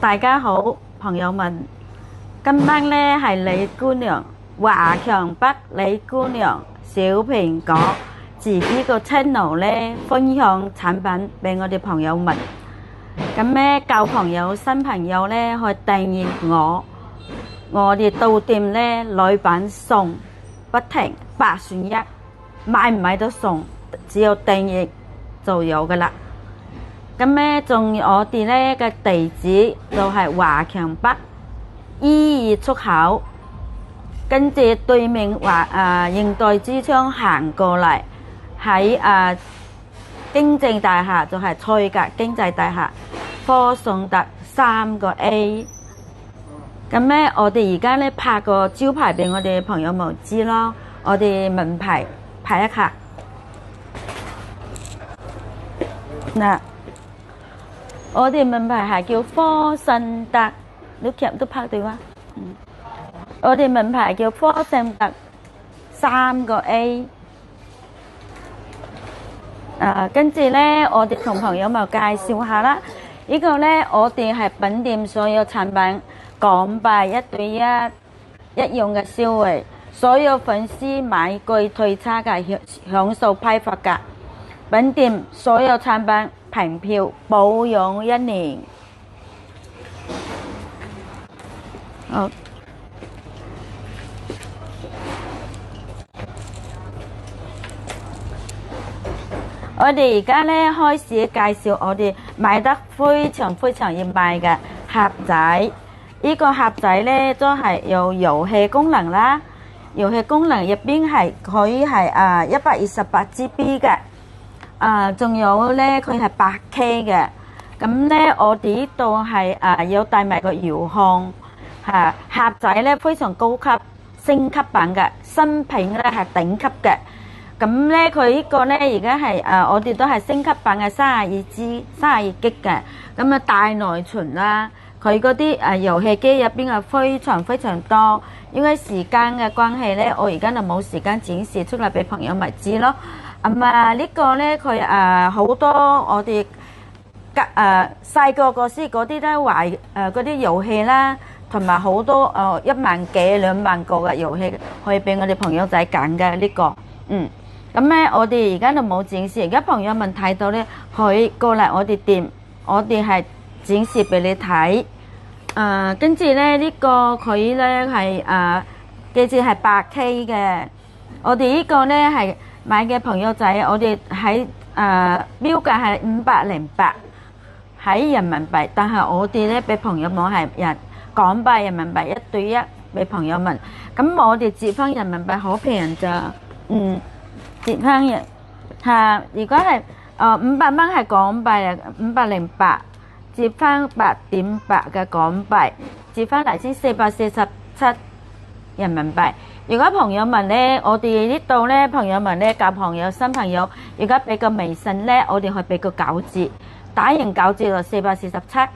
大家好，朋友們。今晚呢係李姑娘華強北李姑娘小蘋果自己個 channel 呢分享產品俾我哋朋友們。咁呢舊朋友新朋友呢去訂閱我哋到店呢女版送不停8選1，買唔買都送，只要訂閱就有噶啦。咁呢仲我哋呢嘅地址就係華強北22出口，跟住對面現代之窗行過嚟，喺經濟大廈就係賽格經濟大廈科順達3個 A。咁呢我哋而家呢拍個招牌俾我哋朋友們知咯，我哋門牌拍一下嗱。我哋門牌係叫科順達，你都拍對嗎？我哋門牌叫科順達3個 A。跟住呢，我哋同朋友們介紹下啦。呢個呢，我哋係本店所有產品港幣1對1一樣嘅優惠，所有粉絲買貴退差價享受批發價。本店所有產品平票保養1年。好，我哋而家呢開始介紹我哋賣得非常熱賣嘅盒仔。呢個盒仔呢都係有遊戲功能啦，遊戲功能入邊係佢係128GB 嘅。仲有呢，佢係8K 嘅。咁呢，我哋呢度係有帶埋個遙控盒仔呢，非常高級升級版嘅，新品呢係頂級嘅。咁呢，佢呢個呢而家係我哋都係升級版嘅32GB 嘅。咁大內存啦，佢嗰啲遊戲機入邊非常多。因為時間嘅關係呢，我而家就冇時間展示出嚟俾朋友咪知咯。呢個呢，佢好多我哋細個嗰時嗰啲呢玩嗰啲遊戲啦，同埋好多1萬幾2萬個嘅遊戲可以俾我哋朋友仔揀嘅呢個。咁呢，我哋而家就冇展示，而家朋友們睇到呢，可以過嚟我哋店，我哋係展示俾你睇。跟住呢，呢個佢呢係記住係8K 嘅。我哋呢個呢係買嘅朋友仔，我哋喺標價係508喺人民幣，但係我哋呢俾朋友們係港幣人民幣1對1俾朋友們。咁我哋折翻人民幣好平咋，折翻如果係500蚊係港幣508，折翻8.8嘅港幣，折翻嚟先447人民幣。如果朋友們呢，我哋呢度呢，朋友們呢，舊朋友新朋友，如果俾個微信呢，我哋可以俾個9折，打完9折就447。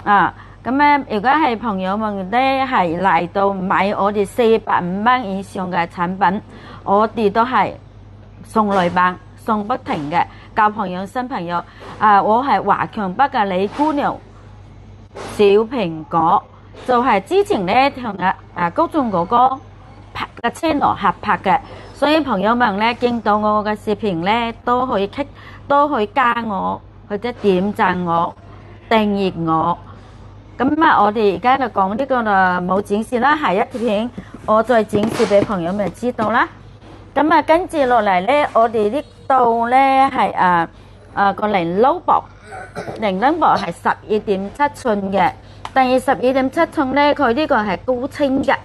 咁呢，如果係朋友們呢係嚟到買我哋450蚊以上嘅產品，我哋都係送女版，送不停嘅。舊朋友新朋友，我係華強北嘅李姑娘小蘋果，就係之前呢同高中哥哥拍嘅channel合拍嘅，所以朋友們呢見到我嘅視頻呢都可以加我，或者點讚我、訂閱我。咁我哋而家就講呢個就冇展示啦，下一條片我再展示俾朋友們知道啦。咁跟住落嚟呢，我哋呢度呢係個零撈薄係12.7寸嘅，但係12.7寸呢，佢呢個係高清嘅。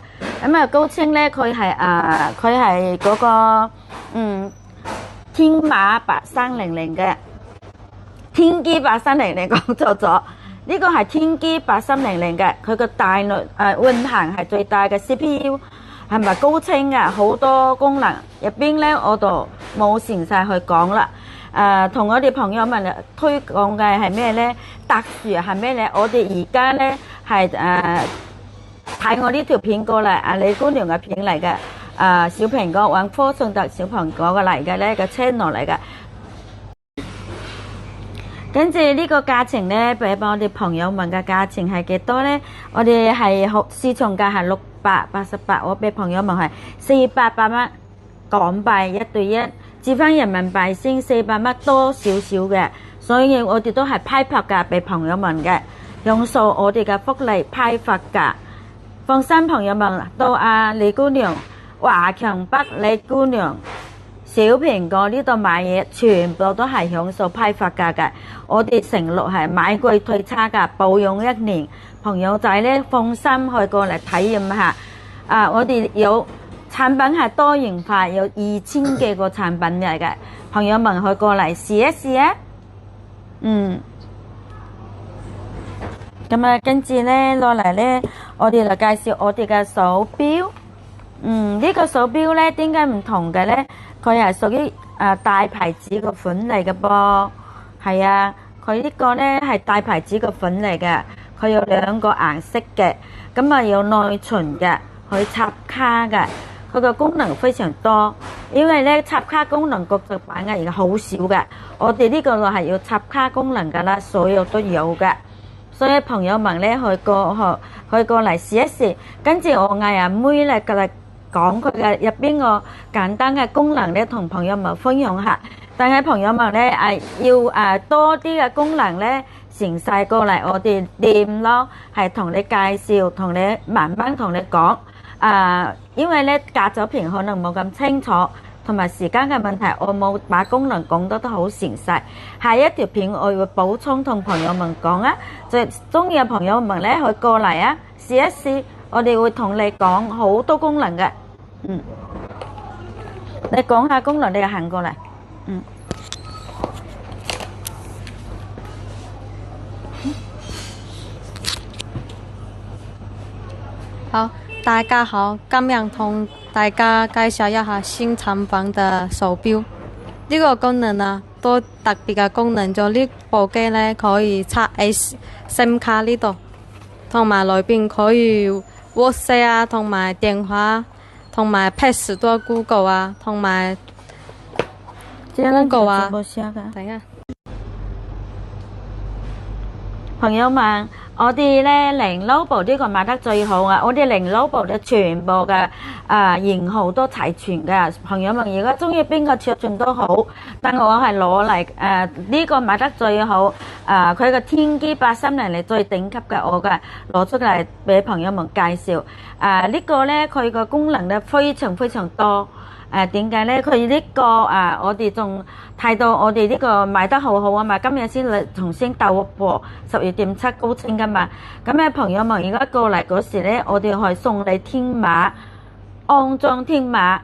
咁高清呢，佢係嗰個天馬8300嘅，天玑8300講錯咗，呢個係天玑8300嘅，佢個大運行係最大嘅 CPU， 係咪高清啊？好多功能入邊呢，我就冇詳細去講啦。同我哋朋友們推廣嘅係咩呢？特殊係咩呢？我哋而家呢係睇我呢條片過嚟，李姑娘嘅片嚟嘅，小蘋果揾科順達小蘋果嘅嚟嘅呢個 channel 嚟嘅。跟住呢個價錢咧，俾我哋朋友問嘅價錢係幾多咧？我哋係市場價係688，我俾朋友問係400蚊港幣一對一，折翻人民幣先400蚊多少少嘅，所以我哋都係批發價俾朋友問嘅，享受我哋嘅福利批發價。放心，朋友們，到李姑娘、華強北李姑娘、小蘋果呢度買嘢，全部都係享受批發價嘅。我哋承諾係買貴退差價，保用1年。朋友仔咧放心去過嚟體驗下。我哋有產品係多元化，有2000幾個產品嚟嘅。朋友們去過嚟試一試啊！咁跟住咧落嚟咧，我哋嚟介紹我哋嘅手錶。呢個手錶咧點解唔同嘅咧？佢係屬於大牌子嘅款嚟嘅噃。係啊，佢呢個咧係大牌子嘅款嚟嘅，佢有2個顏色嘅，咁有內存嘅，可以插卡嘅，佢個功能非常多。因為咧插卡功能國際版嘅而家好少嘅，我哋呢個就係要插卡功能㗎啦，所有都有嘅。所以朋友們咧去過嚟試一試，跟住我嗌阿妹咧過嚟講佢嘅入邊個簡單嘅功能咧，同朋友們分享下。但係朋友們咧要多啲嘅功能咧，成世過嚟我哋店咯，係同你介紹，同你慢慢同你講。因為咧隔咗片可能冇咁清楚，同埋時間嘅問題，我冇把功能講得都好詳細。下一條片我會補充同朋友們講啊，最中意嘅朋友們咧去過嚟啊，試一試，我哋會同你講好多功能嘅。你講下功能，你就行過嚟。好，大家好，今日同大家介紹一下新產品嘅手錶。呢個功能啊，都特別嘅功能，就呢部機咧可以插 SIM 卡呢度，同埋裏邊可以 WhatsApp 啊，同埋電話，同埋 Pass 多 Google 啊，同埋 Google 啊。等下，朋友們，我哋咧零 Lobo 呢個賣得最好啊！我哋零 Lobo 嘅全部嘅型號都齊全嘅。朋友們，如果中意邊個尺寸都好，但我係攞嚟呢個賣得最好。佢個天璣830嚟最頂級嘅，我嘅攞出嚟俾朋友們介紹。呢個咧佢個功能咧非常非常多。點解咧？佢呢個我哋仲睇到我哋呢個賣得好好啊嘛！今日先嚟重新鬥貨，12.7高清噶嘛。咁咧，朋友們而家過嚟嗰時咧，我哋係送你天馬安裝天馬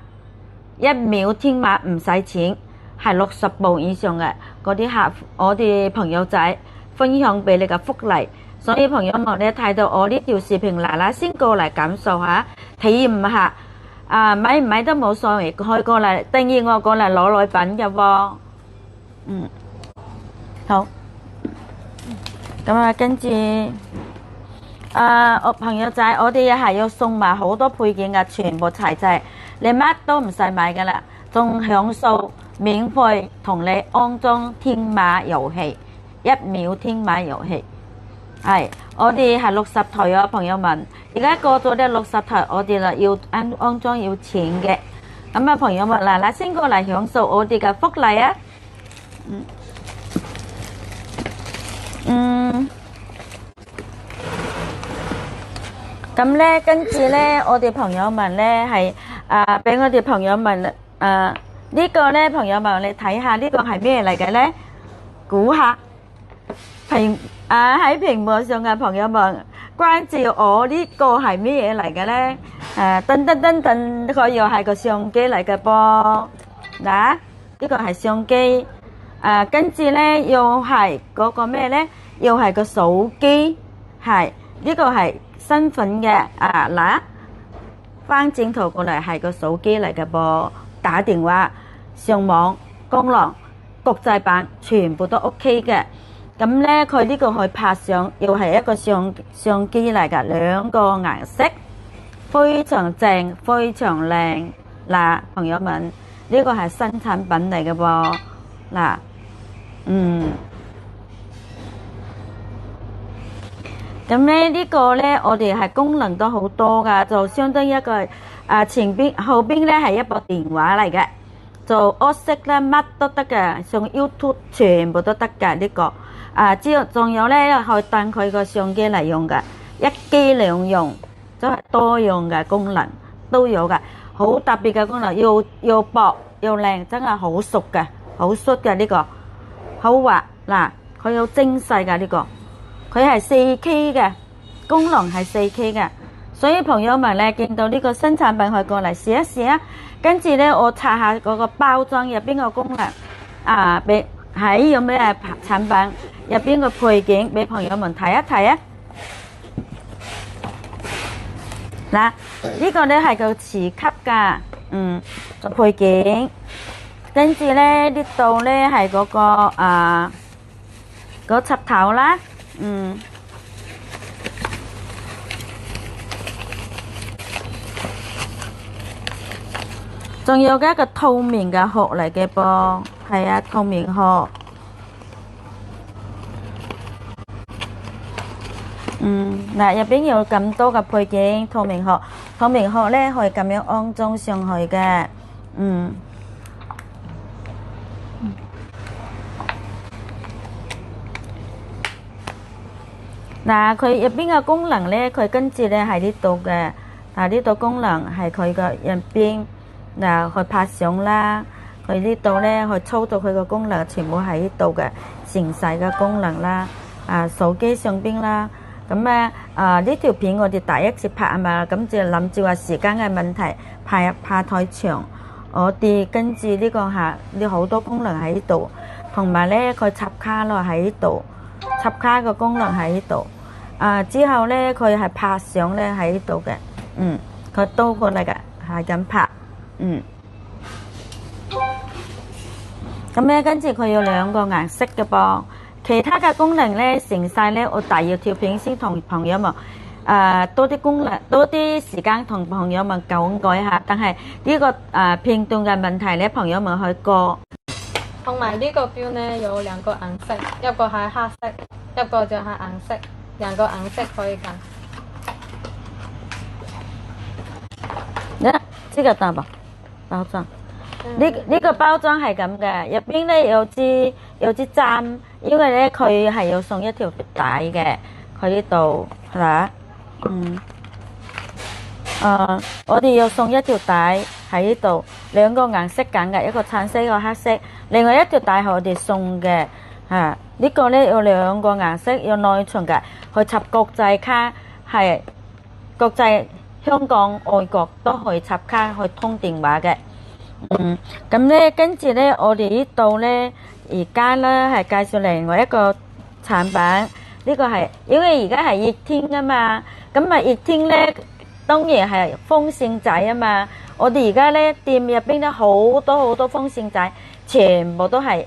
1秒天馬唔使錢，係60部以上嘅嗰啲客，我哋朋友仔分享俾你嘅福利。所以朋友們咧睇到我呢條視頻嗱先過嚟感受下，體驗下。買唔買都冇所謂，可以過嚟定義我過嚟攞禮品嘅喎。好。咁跟住我朋友仔，我哋係要送埋好多配件嘅，全部齊齊，你乜都唔使買噶啦，仲享受免費同你安裝天馬遊戲，1秒天馬遊戲。係，我哋係60台啊，朋友們。而家過咗呢60台，我哋就要安裝要錢嘅。咁朋友們嗱先過嚟享受我哋嘅福利啊！咁咧，跟住咧，我哋朋友們咧係俾我哋朋友們呢個咧，朋友們你睇下呢個係咩嚟嘅咧？估下喺屏幕上嘅朋友們關注我呢個係咩嘢嚟嘅咧？噔，佢又係個相機嚟嘅噃。嗱，呢個係相機。跟住咧又係嗰個咩咧？又係個手機。係呢個係身份嘅。嗱，翻正圖過嚟係個手機嚟嘅噃。打電話、上網、公浪、國際版全部都 OK 嘅。咁咧，佢呢個去拍相，又係一個相機嚟㗎，2個顏色，非常正，非常靚。嗱，朋友們，呢個係新產品嚟嘅噃。嗱，咁咧呢個咧，我哋係功能都好多噶，就相當於一個前邊後邊咧係一部電話嚟嘅，就惡色咧乜都得嘅，上 YouTube 全部都得㗎呢個。之後仲有咧可以當佢個相機嚟用嘅，一機兩用，都係多用嘅功能都有嘅，好特別嘅功能，又薄又靚，真係好熟嘅，好縮嘅呢個，好滑嗱，佢有精細嘅呢個。佢係 4K 嘅，功能係 4K 嘅，所以朋友們咧見到呢個新產品可以過嚟試一試啊！跟住咧我查下嗰個包裝入邊個功能俾喺有咩產品入邊個配件俾朋友們睇一睇啊！嗱，呢個咧係個磁吸㗎，個配件，跟住咧呢度咧係嗰個個插頭啦。仲有嘅一個透明嘅殼嚟嘅噃，係啊，透明殼。嗱，入邊有咁多嘅配件，透明殼，透明殼咧可以咁樣安裝上去嘅，嗱，佢入邊嘅功能咧，佢跟住咧喺呢度嘅，呢度功能係佢嘅入邊，去拍相啦，佢呢度咧去操作佢嘅功能，全部喺呢度嘅，成細嘅功能啦，手機上邊啦，咁咧呢條片我哋第一次拍啊嘛，咁就諗住話時間嘅問題，拍太長，我哋跟住呢個呢好多功能喺呢度，同埋咧佢插卡咯喺呢度。插卡嘅功能喺呢度，之後咧佢係拍相咧喺呢度嘅，佢倒過嚟嘅，係咁拍，咁咧跟住佢有兩個顏色嘅噃，其他嘅功能咧成晒咧，我第二條片先同朋友們多啲功能，多啲時間同朋友們講解下，但係呢個片段嘅問題咧，朋友們去過。同埋呢個錶呢有兩個顏色，一個係黑色，一個就係銀色，兩個顏色可以揀。呢個大包裝，呢個包裝係咁嘅，入邊咧有支針，因為咧佢係有送一條帶嘅，佢呢度嗱，我哋要送一條帶喺呢度，兩個顏色揀嘅，一個橙色，一個黑色。另外一條帶係我哋送嘅，呢個咧有兩個顏色，有內存嘅，去插國際卡，係國際香港、外國都可以插卡去通電話嘅。咁咧跟住咧，我哋呢度咧而家咧係介紹另外一個產品，呢個係因為而家係熱天啊嘛，咁熱天咧。當然係風扇仔啊嘛！我哋而家咧店入邊咧好多風扇仔，全部都係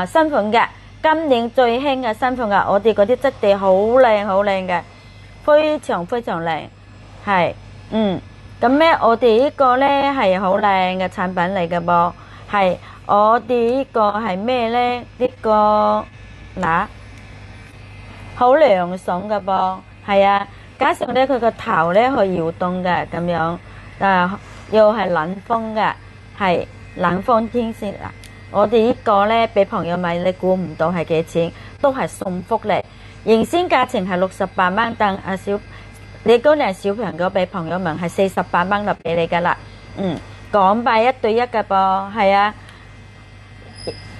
新款嘅，今年最興嘅新款嘅。我哋嗰啲質地好靚嘅，非常靚，係咁咧我哋呢個咧係好靚嘅產品嚟嘅噃，係我哋呢個係咩咧？呢個好涼爽嘅噃，係啊！加上咧佢個頭咧可以搖動嘅咁樣，又係冷風嘅，係冷風天線啦。我哋呢個咧俾朋友買，你估唔到係幾錢，都係送福利。原先價錢係68蚊，但你嗰兩小朋友俾朋友們係48蚊就俾你噶啦。港幣1對1嘅噃，係啊。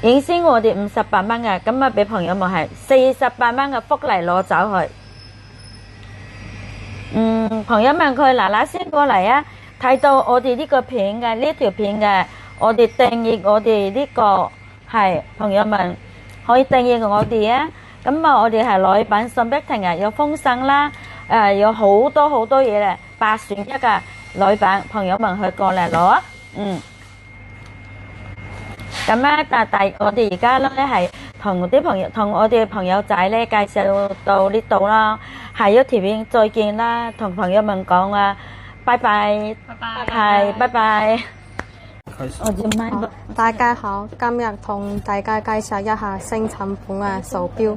原先我哋58蚊嘅，咁俾朋友們係48蚊嘅福利攞走去。朋友們佢嗱先過嚟啊！睇到我哋呢個片嘅呢條片嘅，我哋訂閱我哋呢個係朋友們可以訂閱我哋啊！咁我哋係禮品送俾聽日有風扇啦，有好多嘢咧，8選1嘅禮品，朋友們去過嚟攞啊！咁啊，我哋而家咧係同我哋朋友仔咧介紹到呢度啦。下一條片再見啦，同朋友們講拜拜，係拜拜。大家好，今日同大家介紹一下新產品手錶。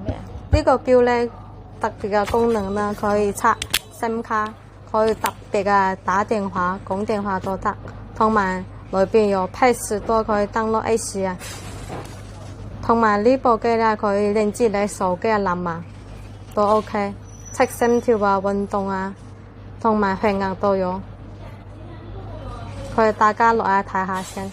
呢個錶呢，特別嘅功能呢，可以插 SIM 卡，可以特別嘅打電話、講電話都得，同埋裏邊有 Pass 都可以 download Apps 啊。同埋呢部機咧，可以連接你手機嘅藍牙都 OK， 測心跳啊、運動啊，同埋血壓都有。佢大家落嚟睇下先。